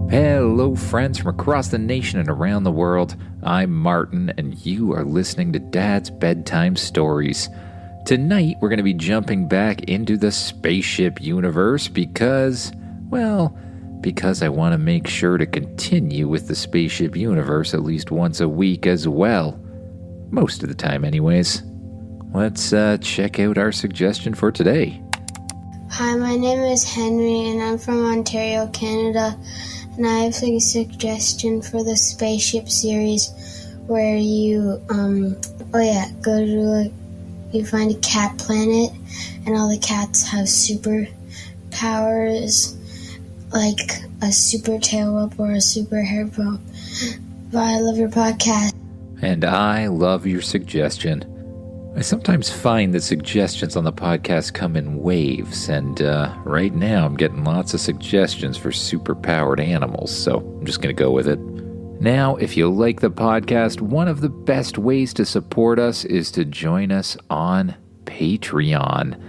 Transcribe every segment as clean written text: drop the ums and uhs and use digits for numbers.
Hello, friends from across the nation and around the world. I'm Martin, and you are listening to Dad's Bedtime Stories. Tonight, we're going to be jumping back into the spaceship universe because I want to make sure to continue with the spaceship universe at least once a week as well. Most of the time, anyways. Let's check out our suggestion for today. Hi, my name is Henry, and I'm from Ontario, Canada. And I have a suggestion for the Spaceship Series where you, you find a cat planet and all the cats have superpowers like a super tail whip or a super hair pump. But I love your podcast. And I love your suggestion. I sometimes find that suggestions on the podcast come in waves, and right now I'm getting lots of suggestions for super-powered animals, so I'm just going to go with it. Now, if you like the podcast, one of the best ways to support us is to join us on Patreon.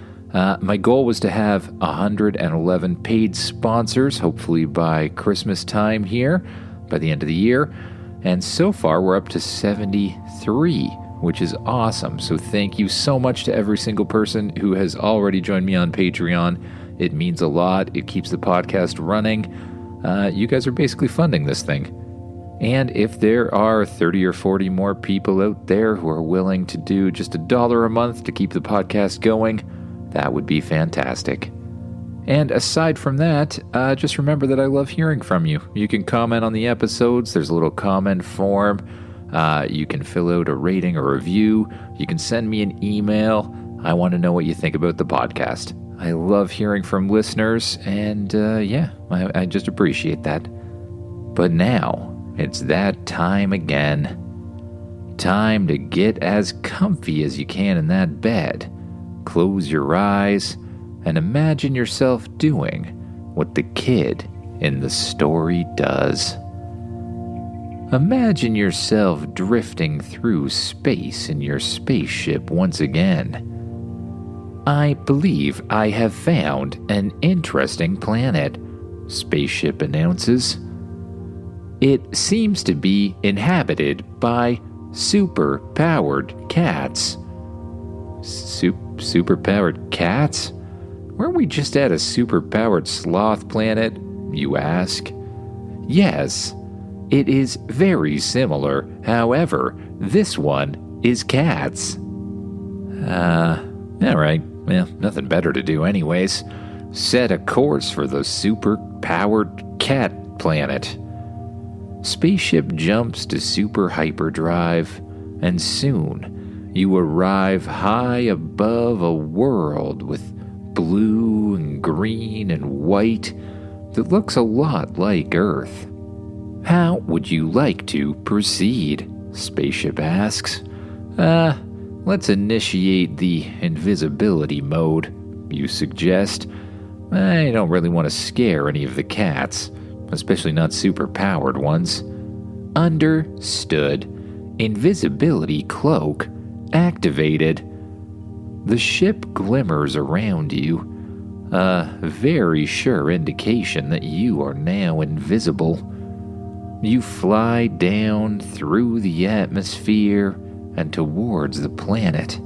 My goal was to have 111 paid sponsors, hopefully by Christmas time here, by the end of the year, and so far we're up to 73. Which is awesome. So thank you so much to every single person who has already joined me on Patreon. It means a lot. It keeps the podcast running. You guys are basically funding this thing. And if there are 30 or 40 more people out there who are willing to do just $1 a month to keep the podcast going, that would be fantastic. And aside from that, just remember that I love hearing from you. You can comment on the episodes. There's a little comment form. You can fill out a rating or review. You can send me an email. I want to know what you think about the podcast. I love hearing from listeners, and I just appreciate that. But now, it's that time again. Time to get as comfy as you can in that bed. Close your eyes and imagine yourself doing what the kid in the story does. Imagine yourself drifting through space in your spaceship once again. I believe I have found an interesting planet, Spaceship announces. It seems to be inhabited by super-powered cats. Super-powered cats? Weren't we just at a super-powered sloth planet, you ask? Yes. It is very similar. However, this one is cats. Alright. Well, nothing better to do anyways. Set a course for the super-powered cat planet. Spaceship jumps to super hyperdrive, and soon you arrive high above a world with blue and green and white that looks a lot like Earth. How would you like to proceed? Spaceship asks. Let's initiate the invisibility mode, you suggest. I don't really want to scare any of the cats, especially not super-powered ones. Understood. Invisibility cloak activated. The ship glimmers around you, a very sure indication that you are now invisible. You fly down through the atmosphere and towards the planet.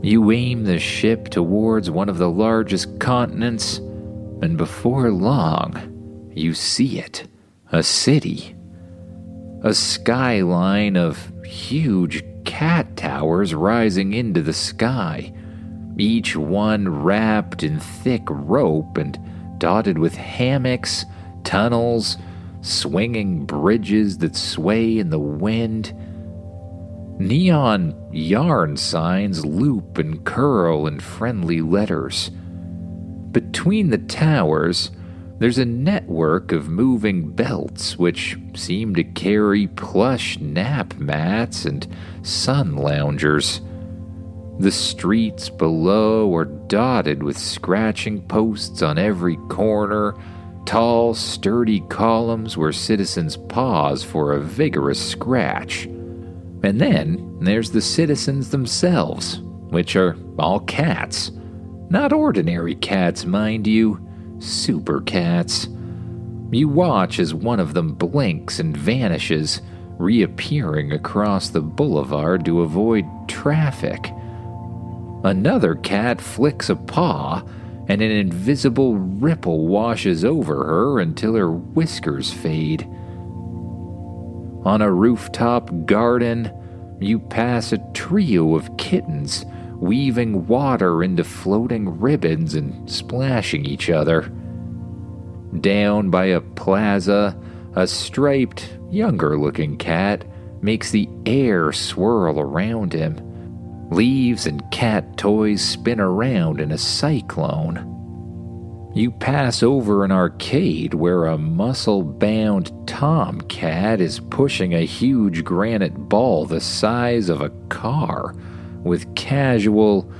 You aim the ship towards one of the largest continents, and before long, you see it, a city. A skyline of huge cat towers rising into the sky, each one wrapped in thick rope and dotted with hammocks, tunnels, swinging bridges that sway in the wind. Neon yarn signs loop and curl in friendly letters. Between the towers, there's a network of moving belts which seem to carry plush nap mats and sun loungers. The streets below are dotted with scratching posts on every corner, tall, sturdy columns where citizens pause for a vigorous scratch. And then there's the citizens themselves, which are all cats. Not ordinary cats, mind you, super cats. You watch as one of them blinks and vanishes, reappearing across the boulevard to avoid traffic. Another cat flicks a paw, and an invisible ripple washes over her until her whiskers fade. On a rooftop garden, you pass a trio of kittens, weaving water into floating ribbons and splashing each other. Down by a plaza, a striped, younger-looking cat makes the air swirl around him. Leaves and cat toys spin around in a cyclone. You pass over an arcade where a muscle-bound tomcat is pushing a huge granite ball the size of a car with casual,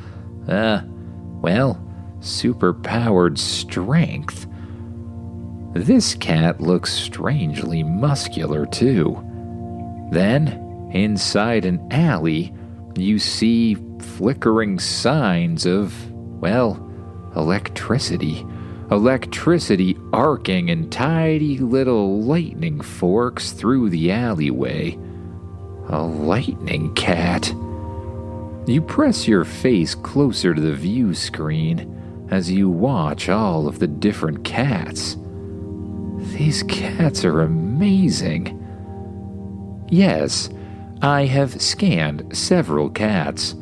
superpowered strength. This cat looks strangely muscular, too. Then, inside an alley, you see flickering signs of, electricity. Electricity arcing in tiny little lightning forks through the alleyway. A lightning cat. You press your face closer to the view screen as you watch all of the different cats. These cats are amazing. Yes, I have scanned several cats.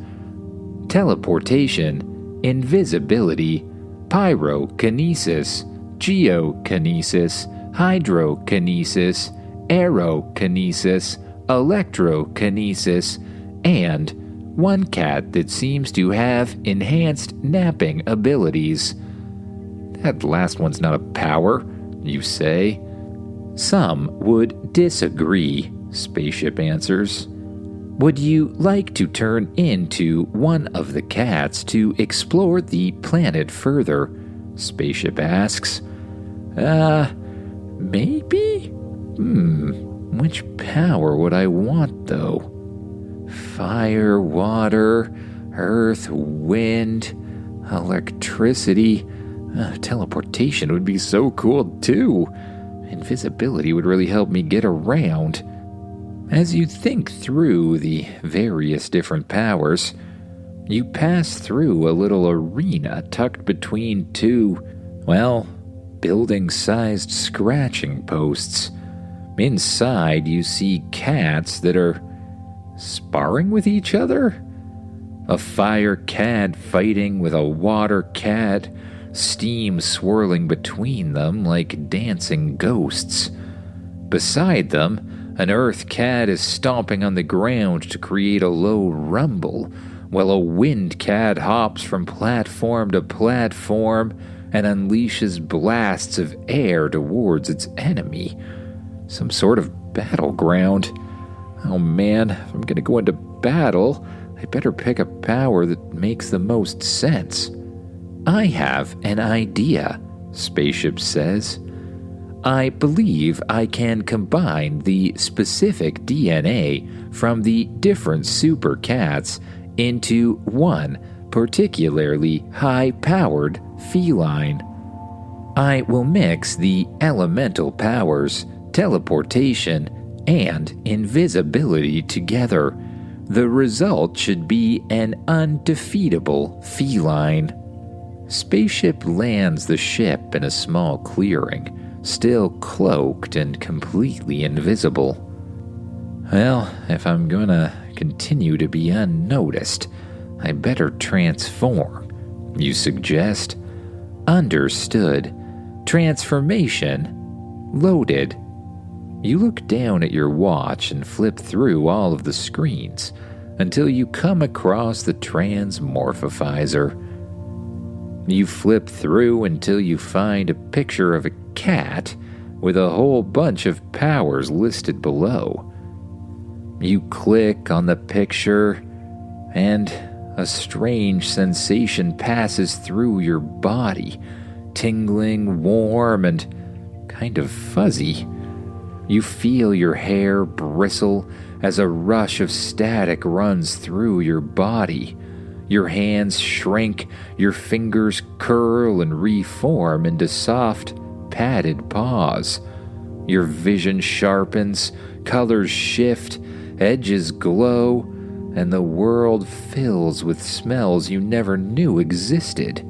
Teleportation, invisibility, pyrokinesis, geokinesis, hydrokinesis, aerokinesis, electrokinesis, and one cat that seems to have enhanced napping abilities. That last one's not a power, you say. Some would disagree, Spaceship answers. Would you like to turn into one of the cats to explore the planet further? Spaceship asks. Maybe? Which power would I want, though? Fire, water, earth, wind, electricity. Teleportation would be so cool, too. Invisibility would really help me get around. As you think through the various different powers, you pass through a little arena tucked between two, building-sized scratching posts. Inside, you see cats that are sparring with each other? A fire cat fighting with a water cat, steam swirling between them like dancing ghosts. Beside them, an earth cat is stomping on the ground to create a low rumble, while a wind cat hops from platform to platform and unleashes blasts of air towards its enemy. Some sort of battleground. Oh man, if I'm gonna go into battle, I better pick a power that makes the most sense. I have an idea, Spaceship says. I believe I can combine the specific DNA from the different super cats into one particularly high-powered feline. I will mix the elemental powers, teleportation, and invisibility together. The result should be an undefeatable feline. Spaceship lands the ship in a small clearing, still cloaked and completely invisible. Well, if I'm gonna continue to be unnoticed, I better transform, you suggest. Understood. Transformation loaded. You look down at your watch and flip through all of the screens until you come across the transmorphifizer. You flip through until you find a picture of a cat with a whole bunch of powers listed below. You click on the picture, and a strange sensation passes through your body, tingling, warm, and kind of fuzzy. You feel your hair bristle as a rush of static runs through your body. Your hands shrink, your fingers curl and reform into soft, padded paws. Your vision sharpens, colors shift, edges glow, and the world fills with smells you never knew existed.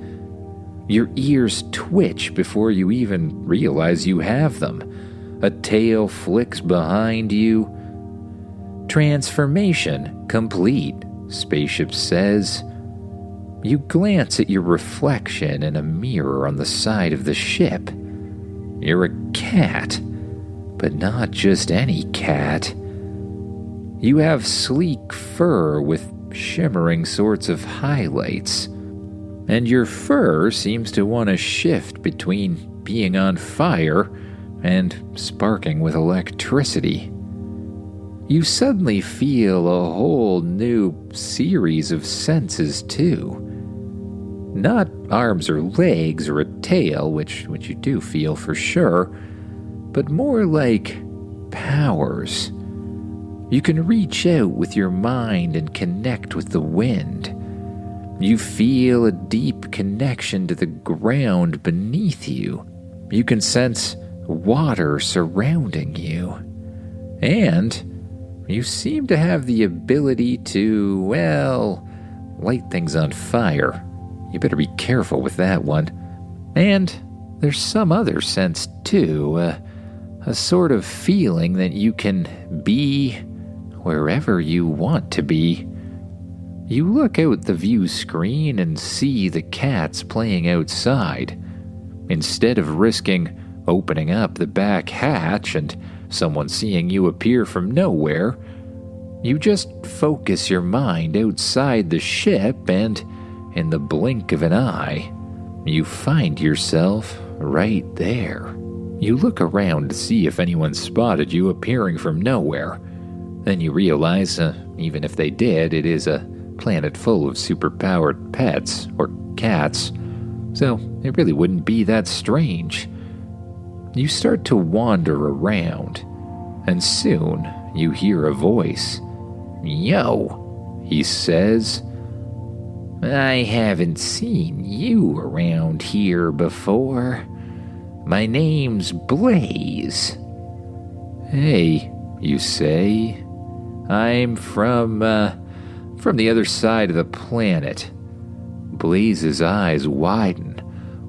Your ears twitch before you even realize you have them. A tail flicks behind you. Transformation complete, Spaceship says. You glance at your reflection in a mirror on the side of the ship. You're a cat, but not just any cat. You have sleek fur with shimmering sorts of highlights, and your fur seems to want to shift between being on fire and sparking with electricity. You suddenly feel a whole new series of senses, too. Not arms or legs or a tail, which you do feel for sure, but more like powers. You can reach out with your mind and connect with the wind. You feel a deep connection to the ground beneath you. You can sense water surrounding you. And you seem to have the ability to, light things on fire. You better be careful with that one. And there's some other sense, too. A sort of feeling that you can be wherever you want to be. You look out the view screen and see the cats playing outside. Instead of risking opening up the back hatch and someone seeing you appear from nowhere, you just focus your mind outside the ship, and in the blink of an eye, you find yourself right there. You look around to see if anyone spotted you appearing from nowhere. Then you realize, even if they did, it is a planet full of superpowered pets, or cats, so it really wouldn't be that strange. You start to wander around, and soon you hear a voice. "Yo," he says. "I haven't seen you around here before. My name's Blaze." "Hey," you say. "I'm from the other side of the planet." Blaze's eyes widen.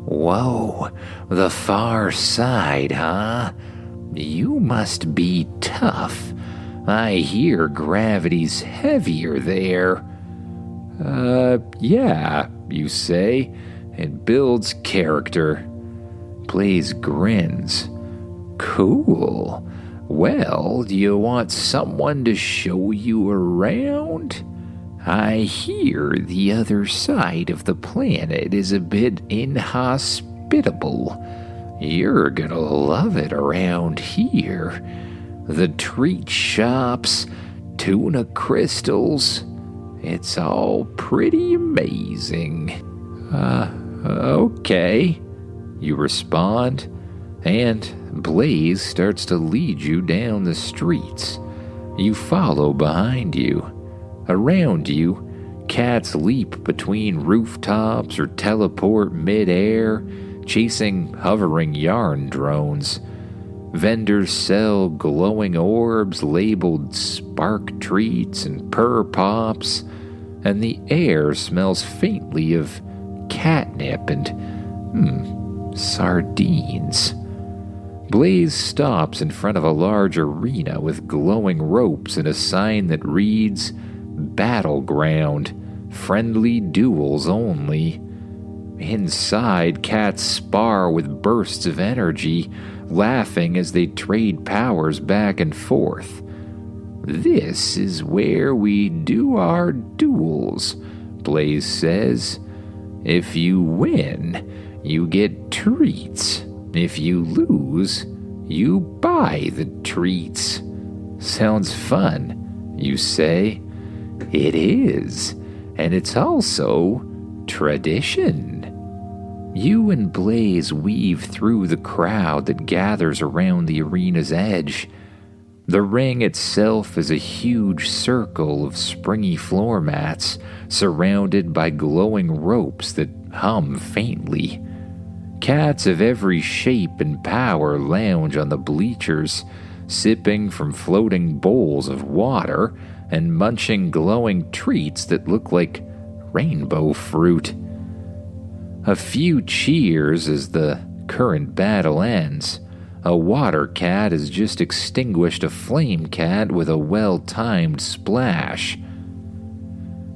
"Whoa, the far side, huh? You must be tough. I hear gravity's heavier there." Yeah, you say. It builds character." Blaze grins. "Cool. Well, do you want someone to show you around? I hear the other side of the planet is a bit inhospitable. You're gonna love it around here. The treat shops, tuna crystals, it's all pretty amazing." Okay, you respond, and Blaze starts to lead you down the streets. You follow behind you. Around you, cats leap between rooftops or teleport mid-air, chasing hovering yarn drones. Vendors sell glowing orbs labeled spark treats and purr pops, and the air smells faintly of catnip and, sardines. Blaze stops in front of a large arena with glowing ropes and a sign that reads, "Battleground, friendly duels only." Inside, cats spar with bursts of energy, laughing as they trade powers back and forth. "This is where we do our duels," Blaze says. "If you win, you get treats. If you lose, you buy the treats." "Sounds fun," you say. "It is, and it's also tradition." You and Blaze weave through the crowd that gathers around the arena's edge. The ring itself is a huge circle of springy floor mats surrounded by glowing ropes that hum faintly. Cats of every shape and power lounge on the bleachers, sipping from floating bowls of water and munching glowing treats that look like rainbow fruit. A few cheers as the current battle ends. A water cat has just extinguished a flame cat with a well-timed splash.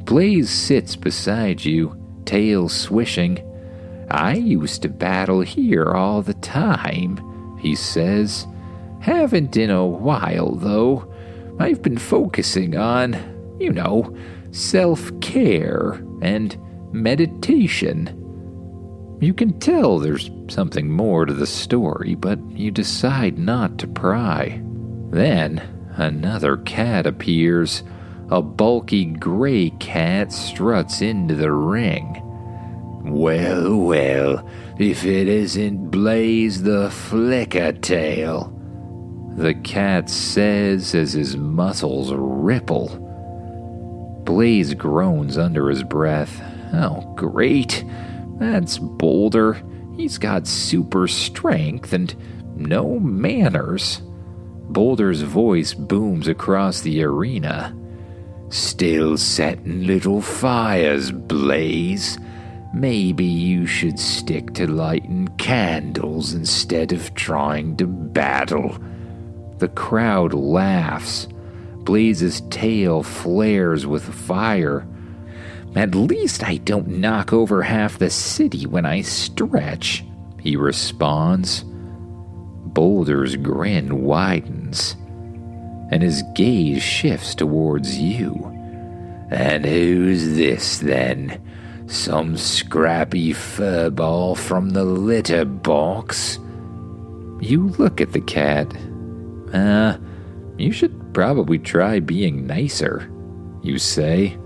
Blaze sits beside you, tail swishing. "I used to battle here all the time," he says. "Haven't in a while, though. I've been focusing on, self-care and meditation." You can tell there's something more to the story, but you decide not to pry. Then, another cat appears. A bulky gray cat struts into the ring. Well, if it isn't Blaze the Flickertail," the cat says as his muscles ripple. Blaze groans under his breath. "Oh, great. That's Boulder. He's got super strength and no manners." Boulder's voice booms across the arena. "Still setting little fires, Blaze. Maybe you should stick to lighting candles instead of trying to battle." The crowd laughs. Blaze's tail flares with fire. "At least I don't knock over half the city when I stretch," he responds. Boulder's grin widens, and his gaze shifts towards you. "And who's this, then? Some scrappy furball from the litter box?" You look at the cat. You should probably try being nicer," you say.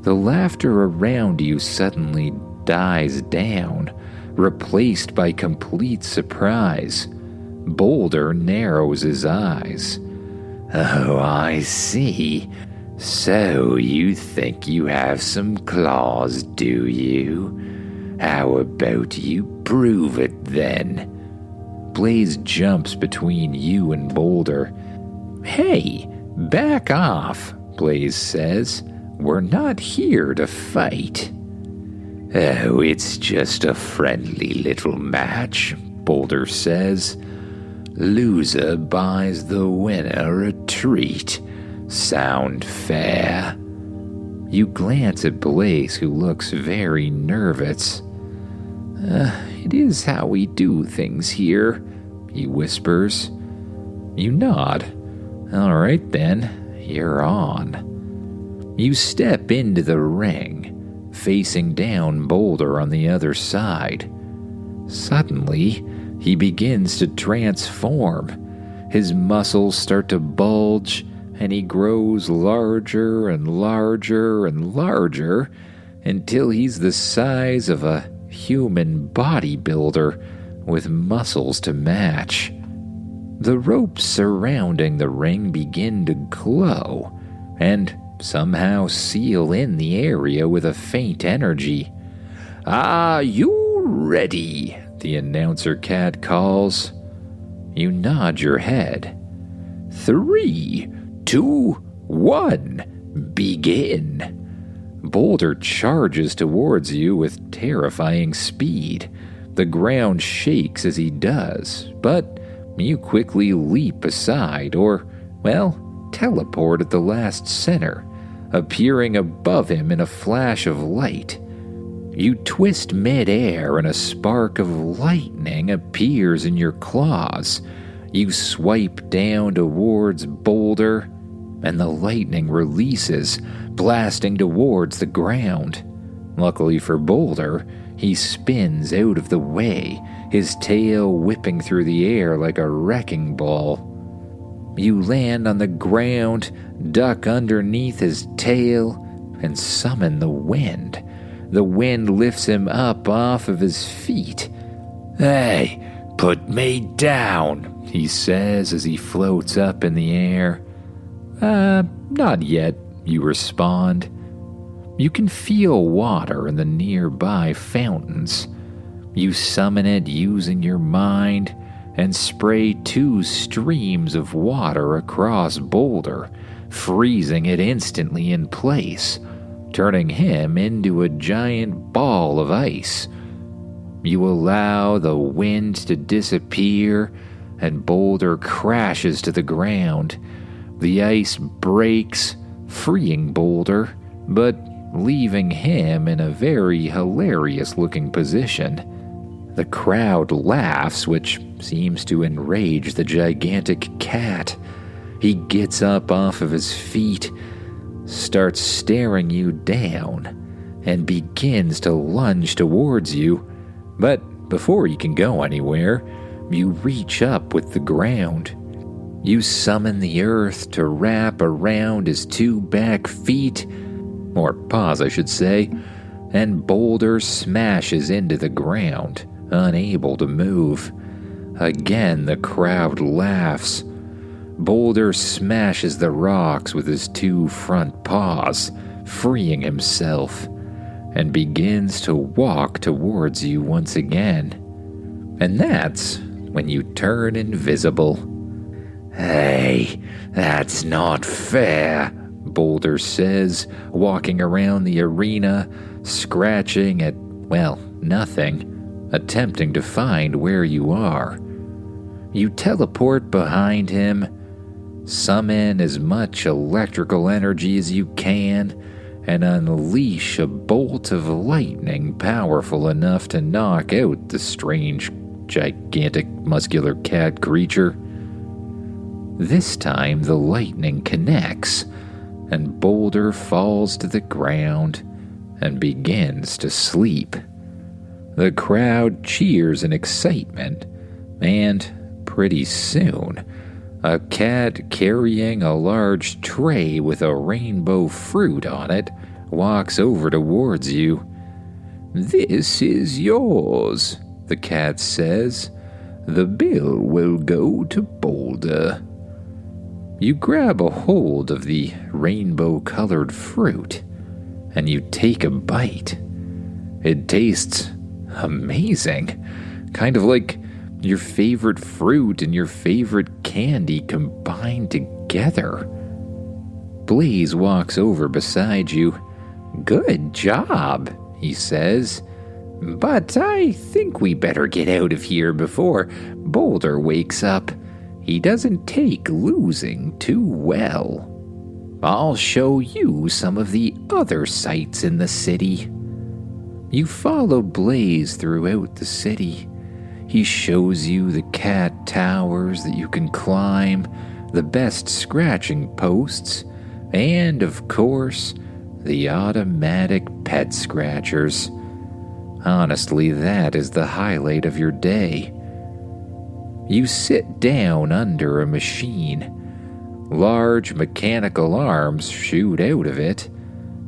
The laughter around you suddenly dies down, replaced by complete surprise. Boulder narrows his eyes. "Oh, I see. So you think you have some claws, do you? How about you prove it, then?" Blaze jumps between you and Boulder. "Hey, back off," Blaze says. "We're not here to fight." "Oh, it's just a friendly little match," Boulder says. "Loser buys the winner a treat. Sound fair?" You glance at Blaze, who looks very nervous. It is how we do things here," he whispers. You nod. "All right then, you're on." You step into the ring, facing down Boulder on the other side. Suddenly, he begins to transform. His muscles start to bulge, and he grows larger and larger and larger until he's the size of a human bodybuilder with muscles to match. The ropes surrounding the ring begin to glow and somehow seal in the area with a faint energy. "Are you ready?" the announcer cat calls. You nod your head. 3, 2, 1, begin. Boulder charges towards you with terrifying speed. The ground shakes as he does, but you quickly leap aside or, teleport at the last center, appearing above him in a flash of light. You twist mid-air and a spark of lightning appears in your claws. You swipe down towards Boulder, and the lightning releases, blasting towards the ground. Luckily for Boulder, he spins out of the way, his tail whipping through the air like a wrecking ball. You land on the ground, duck underneath his tail, and summon the wind. The wind lifts him up off of his feet. "Hey, put me down," he says as he floats up in the air. Not yet," you respond. You can feel water in the nearby fountains. You summon it using your mind and spray 2 streams of water across Boulder, freezing it instantly in place, turning him into a giant ball of ice. You allow the wind to disappear, and Boulder crashes to the ground. The ice breaks, freeing Boulder, but leaving him in a very hilarious-looking position. The crowd laughs, which seems to enrage the gigantic cat. He gets up off of his feet, starts staring you down, and begins to lunge towards you. But before he can go anywhere, you reach up with the ground. You summon the earth to wrap around his 2 back feet, or paws I should say, and Boulder smashes into the ground, unable to move. Again the crowd laughs. Boulder smashes the rocks with his 2 front paws, freeing himself, and begins to walk towards you once again. And that's when you turn invisible. "Hey, that's not fair," Boulder says, walking around the arena, scratching at, well, nothing, attempting to find where you are. You teleport behind him, summon as much electrical energy as you can, and unleash a bolt of lightning powerful enough to knock out the strange, gigantic, muscular cat creature. This time the lightning connects, and Boulder falls to the ground and begins to sleep. The crowd cheers in excitement, and pretty soon, a cat carrying a large tray with a rainbow fruit on it walks over towards you. "This is yours," the cat says. "The bill will go to Boulder." You grab a hold of the rainbow-colored fruit, and you take a bite. It tastes amazing, kind of like your favorite fruit and your favorite candy combined together. Blaze walks over beside you. "Good job," he says. "But I think we better get out of here before Boulder wakes up. He doesn't take losing too well. I'll show you some of the other sights in the city." You follow Blaze throughout the city. He shows you the cat towers that you can climb, the best scratching posts, and, of course, the automatic pet scratchers. Honestly, that is the highlight of your day. You sit down under a machine. Large mechanical arms shoot out of it,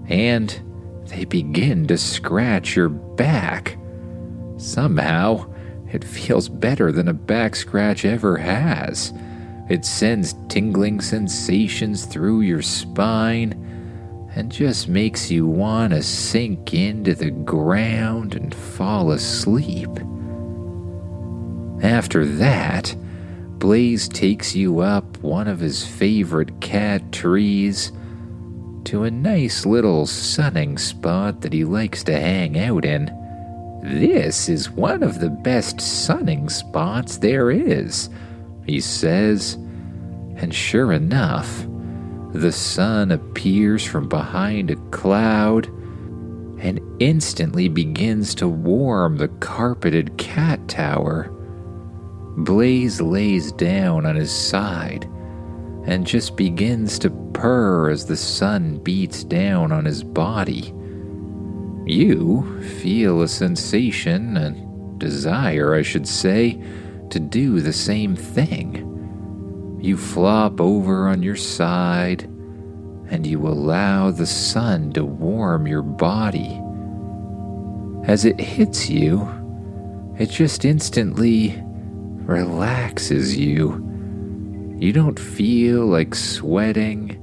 and they begin to scratch your back. Somehow, it feels better than a back scratch ever has. It sends tingling sensations through your spine and just makes you want to sink into the ground and fall asleep. After that, Blaze takes you up one of his favorite cat trees to a nice little sunning spot that he likes to hang out in. "This is one of the best sunning spots there is," he says, and sure enough, the sun appears from behind a cloud and instantly begins to warm the carpeted cat tower. Blaze lays down on his side and just begins to purr as the sun beats down on his body. You feel a sensation, a desire, I should say, to do the same thing. You flop over on your side, and you allow the sun to warm your body. As it hits you, it just instantly relaxes you. You don't feel like sweating.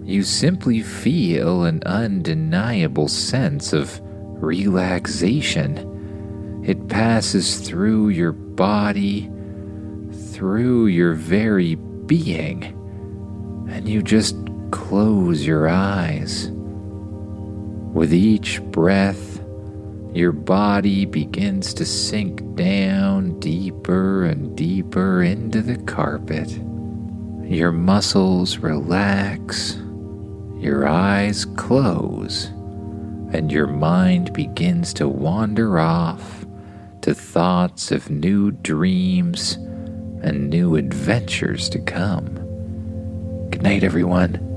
You simply feel an undeniable sense of relaxation. It passes through your body, through your very being, and you just close your eyes. With each breath, your body begins to sink down deeper and deeper into the carpet. Your muscles relax, your eyes close, and your mind begins to wander off to thoughts of new dreams and new adventures to come. Good night, everyone.